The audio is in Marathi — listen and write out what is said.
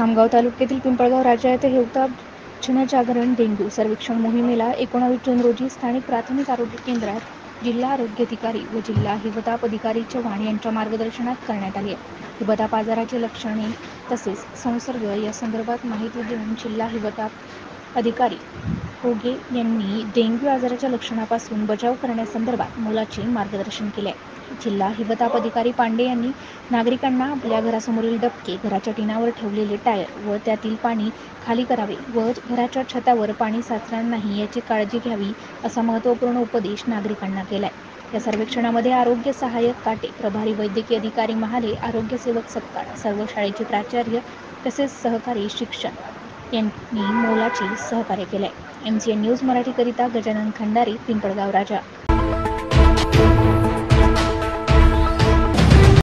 खामगाव तालुक्यातील पिंपळगाव राजा येथे हिवताप जनजागरण डेंग्यू सर्वेक्षण मोहिमेला 19 जून रोजी स्थानिक प्राथमिक आरोग्य केंद्रात जिल्हा आरोग्य अधिकारी व जिल्हा हिवताप अधिकारी चव्हाण यांच्या मार्गदर्शनात करण्यात आली आहे. हिवताप आजाराची लक्षणे तसेच संसर्ग या संदर्भात माहिती देऊन जिल्हा हिवताप अधिकारी होगे यांनी डेंग्यू आजाराच्या लक्षणापासून बचाव करण्यासंदर्भात मोलाचे मार्गदर्शन केले. जिल्हा हिवताप अधिकारी पांडे यांनी नागरिकांना आपल्या घरासमोरील डबके, घराच्या टिनावर ठेवलेले टायर व त्यातील पाणी खाली करावे व घराच्या छतावर पाणी साचणार नाही याची काळजी घ्यावी असा महत्त्वपूर्ण उपदेश नागरिकांना केलाय. या सर्वेक्षणामध्ये आरोग्य सहाय्यक काटे, प्रभारी वैद्यकीय अधिकारी महाले, आरोग्य सेवक सपकाळ, सर्व शाळेचे प्राचार्य तसेच सहकारी शिक्षक यांनी मोलाचे सहकार्य केले. MCN न्यूज मराठीकरिता गजानन खंडारे, पिंपळगाव राजा.